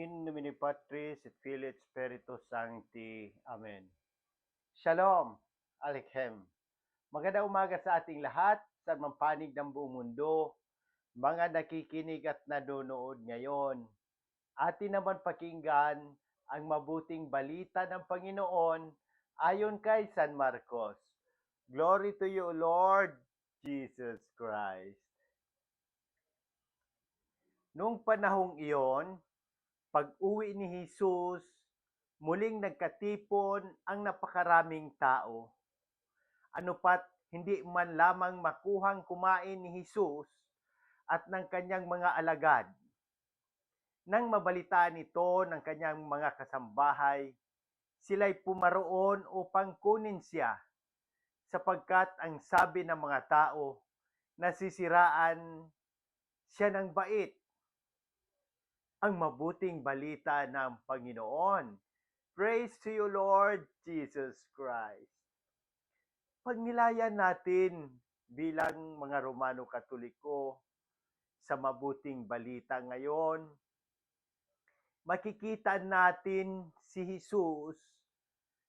In nomine Patris et Filii et Spiritus Sancti. Amen. Shalom, Aleichem. Magandang umaga sa ating lahat, sa mga panig ng buong mundo, mga nakikinig at nanonood ngayon. Atin naman pakinggan ang mabuting balita ng Panginoon ayon kay San Marcos. Glory to you, Lord Jesus Christ. Noong panahong iyon, pag-uwi ni Jesus, muling nagkatipon ang napakaraming tao. Ano pat hindi man lamang makuhang kumain ni Jesus at ng kanyang mga alagad. Nang mabalitaan ito ng kanyang mga kasambahay, sila'y pumaroon upang kunin siya, sapagkat ang sabi ng mga tao, nasisiraan siya ng bait. Ang mabuting balita ng Panginoon. Praise to you, Lord Jesus Christ. Pagnilayan natin bilang mga Romano Katoliko sa mabuting balita ngayon, makikita natin si Jesus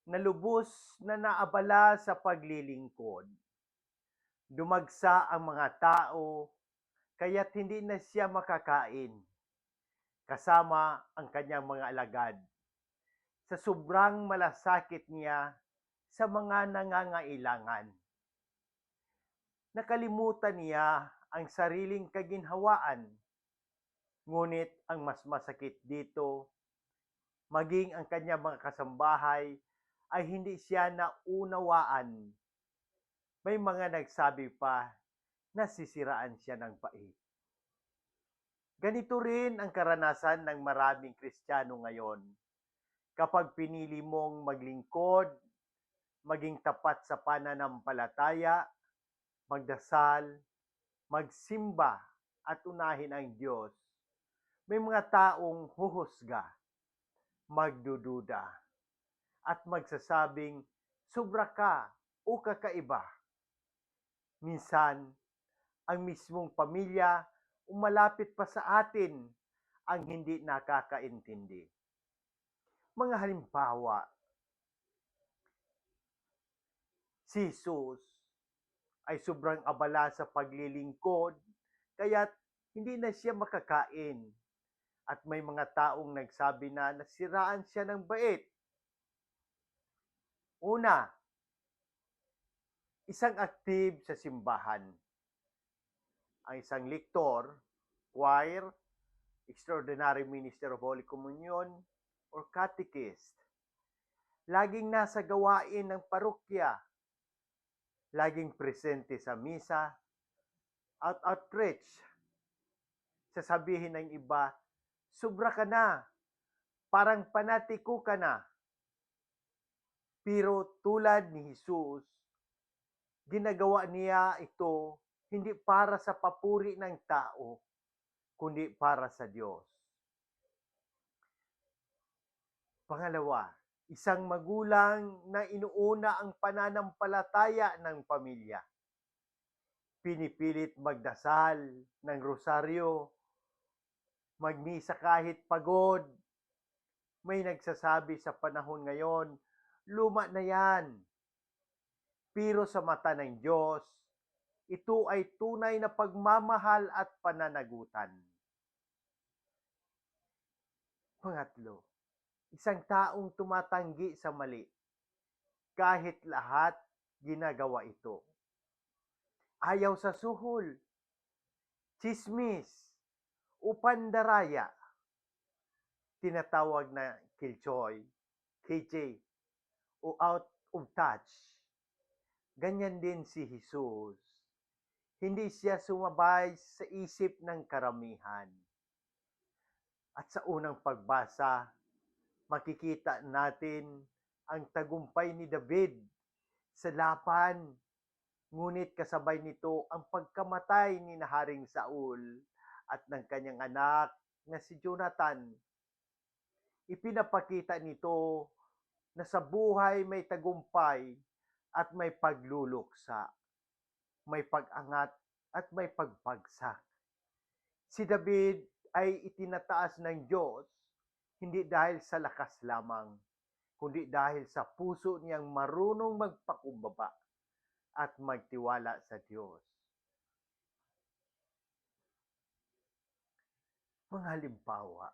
na lubos na naabala sa paglilingkod. Dumagsa ang mga tao, kaya't hindi na siya makakain, kasama ang kanyang mga alagad. Sa sobrang malasakit niya sa mga nangangailangan. Nakalimutan niya ang sariling kaginhawaan. Ngunit ang mas masakit dito, maging ang kanyang mga kasambahay ay hindi siya naunawaan. May mga nagsabi pa na sisiraan siya ng bait. Ganito rin ang karanasan ng maraming Kristiyano ngayon. Kapag pinili mong maglingkod, maging tapat sa pananampalataya, magdasal, magsimba at unahin ang Diyos, may mga taong huhusga, magdududa, at magsasabing sobra ka o kakaiba. Minsan, ang mismong pamilya umalapit pa sa atin ang hindi nakakaintindi. Mga halimbawa, si Jesus ay sobrang abala sa paglilingkod, kaya't hindi na siya makakain. At may mga taong nagsabi na nasiraan siya ng bait. Una, isang active sa simbahan. Ang isang lector, choir, extraordinary minister of Holy Communion, or catechist. Laging nasa gawain ng parokya, laging presente sa misa, at outreach. Sasabihin ng iba, sobra ka na, parang panatiko ka na. Pero tulad ni Jesus, ginagawa niya ito hindi para sa papuri ng tao, kundi para sa Diyos. Pangalawa, isang magulang na inuuna ang pananampalataya ng pamilya. Pinipilit magdasal ng rosaryo, magmisa kahit pagod. May nagsasabi sa panahon ngayon, luma na yan. Pero sa mata ng Diyos, ito ay tunay na pagmamahal at pananagutan. Pangatlo, isang taong tumatanggi sa mali. Kahit lahat, ginagawa ito. Ayaw sa suhol, chismis, o pandaraya. Tinatawag na killjoy, KJ, o out of touch. Ganyan din si Jesus. Hindi siya sumabay sa isip ng karamihan. At sa unang pagbasa, makikita natin ang tagumpay ni David sa laban. Ngunit kasabay nito ang pagkamatay ni Haring Saul at ng kanyang anak na si Jonathan. Ipinapakita nito na sa buhay may tagumpay at may pagluluksa, may pag-angat at may pagbagsak. Si David ay itinataas ng Diyos Hindi dahil sa lakas lamang, kundi dahil sa puso niyang marunong magpakumbaba at magtiwala sa Diyos. Mga halimbawa,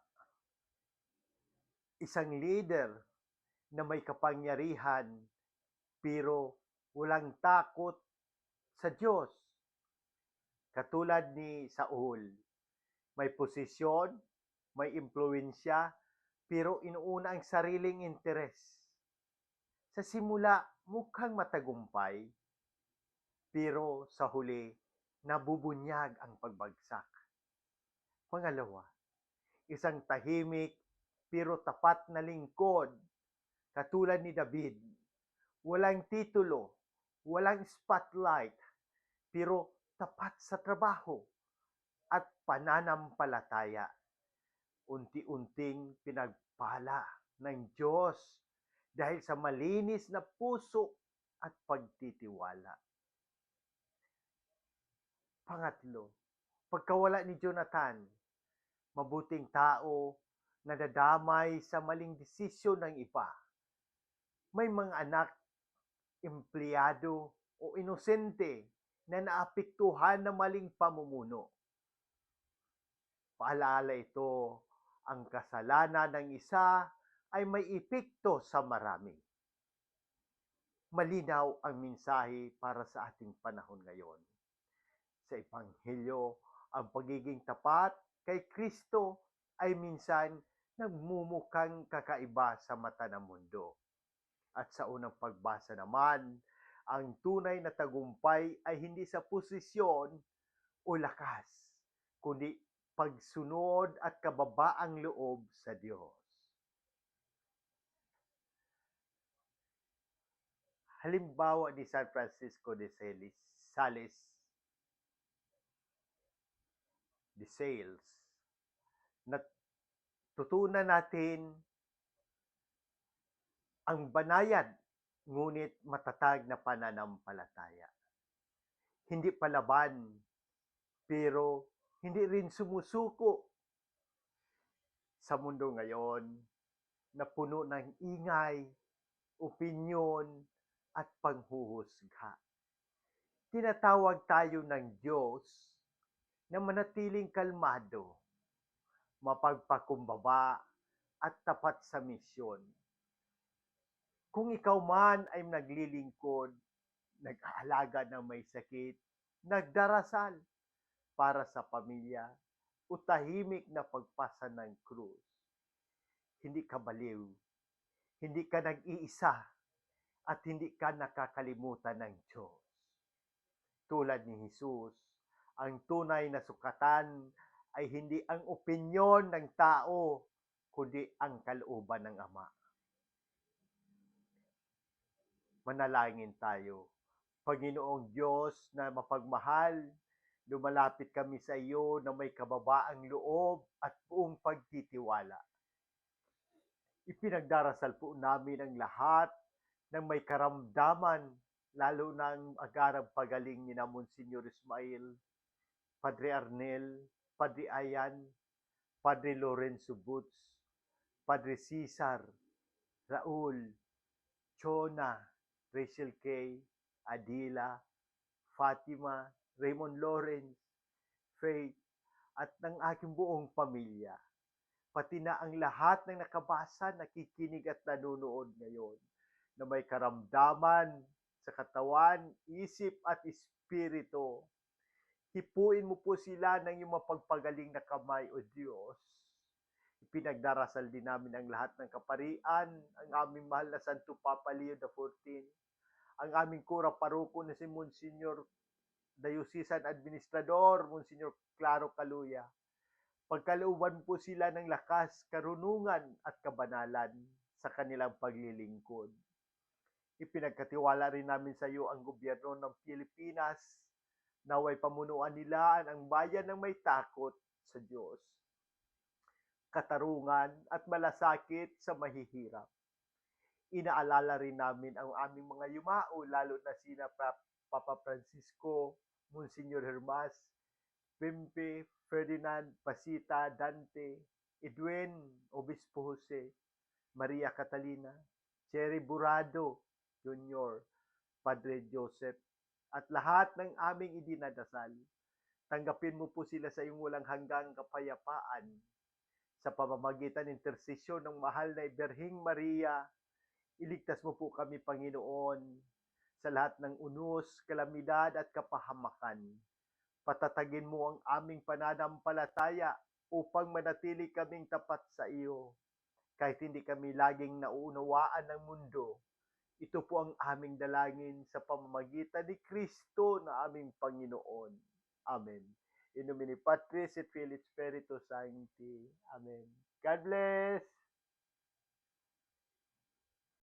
isang leader na may kapangyarihan pero walang takot sa Diyos. Katulad ni Saul, may posisyon, may impluensya, pero inuuna ang sariling interes. Sa simula, mukhang matagumpay, pero sa huli, nabubunyag ang pagbagsak. Pangalawa, isang tahimik pero tapat na lingkod, katulad ni David. Walang titulo, walang spotlight, pero tapat sa trabaho at pananampalataya. Unti-unting pinagpala ng Diyos dahil sa malinis na puso at pagtitiwala. Pangatlo, pagkawala ni Jonathan, mabuting tao na nadadamay sa maling desisyon ng iba. May mga anak, empleyado o inosente na naapektuhan ng maling pamumuno. Paalala ito, ang kasalanan ng isa ay may epekto sa marami. Malinaw ang mensahe para sa ating panahon ngayon. Sa Ebanghelyo, ang pagiging tapat kay Kristo ay minsan nagmumukhang kakaiba sa mata ng mundo. At sa unang pagbasa naman, ang tunay na tagumpay ay hindi sa posisyon o lakas, kundi pagsunod at kababaang loob sa Diyos. Halimbawa ni San Francisco de Sales de Sales, na tutunan natin ang banayad ngunit matatag na pananampalataya. Hindi palaban, pero hindi rin sumusuko. Sa mundo ngayon na puno ng ingay, opinyon at panghuhusga, tinatawag tayo ng Diyos na manatiling kalmado, mapagpakumbaba at tapat sa misyon. Kung ikaw man ay naglilingkod, nag-aalaga ng may sakit, nagdarasal para sa pamilya, o tahimik na pagpasa ng krus, hindi ka baliw, hindi ka nag-iisa, at hindi ka nakakalimutan ng Diyos. Tulad ni Jesus, ang tunay na sukatan ay hindi ang opinyon ng tao, kundi ang kalooban ng Ama. Manalangin tayo. Panginoong Diyos na mapagmahal, lumalapit kami sa iyo na may kababaang loob at buong pagtitiwala. Ipinagdarasal po namin ang lahat ng may karamdaman, lalo na ang agarang pagaling ni na Monsignor Ismail, Padre Arnel, Padre Ayan, Padre Lorenzo Butz, Padre Cesar, Raul, Chona, Rachel Kay, Adila, Fatima, Raymond Lawrence, Faith, at ng aking buong pamilya. Pati na ang lahat ng nakabasa, nakikinig at nanonood ngayon na may karamdaman sa katawan, isip at espiritu. Hipuin mo po sila ng iyong mapagpagaling na kamay, O Diyos. Ipinagdarasal din namin ang lahat ng kaparian, ang aming mahal na Santo Papa Leo XIV, ang aming kura paroko na si Monsignor Diocesan Administrador, Monsignor Claro Caluya. Pagkalooban po sila ng lakas, karunungan at kabanalan sa kanilang paglilingkod. Ipinagkatiwala rin namin sa iyo ang gobyerno ng Pilipinas, naway pamunuan nila ang bayan ng may takot sa Diyos, katarungan at malasakit sa mahihirap. Inaalala rin namin ang aming mga yumao, lalo na sina Papa Francisco, Monsignor Hermas, Pimpe, Ferdinand, Pasita, Dante, Edwin Obispo Jose, Maria Catalina, Cherry Burado Jr., Padre Joseph, at lahat ng aming idinadasal. Tanggapin mo po sila sa iyong walang hanggang kapayapaan sa pamamagitan ng intersesyon ng mahal na Iberhing Maria. Iligtas mo po kami, Panginoon, sa lahat ng unos, kalamidad at kapahamakan. Patatagin mo ang aming pananampalataya upang manatili kaming tapat sa iyo. Kahit hindi kami laging nauunawaan ng mundo, ito po ang aming dalangin sa pamamagitan ni Kristo na aming Panginoon. Amen. In nomine Patris et Filii et Spiritus Sancti. Amen. God bless!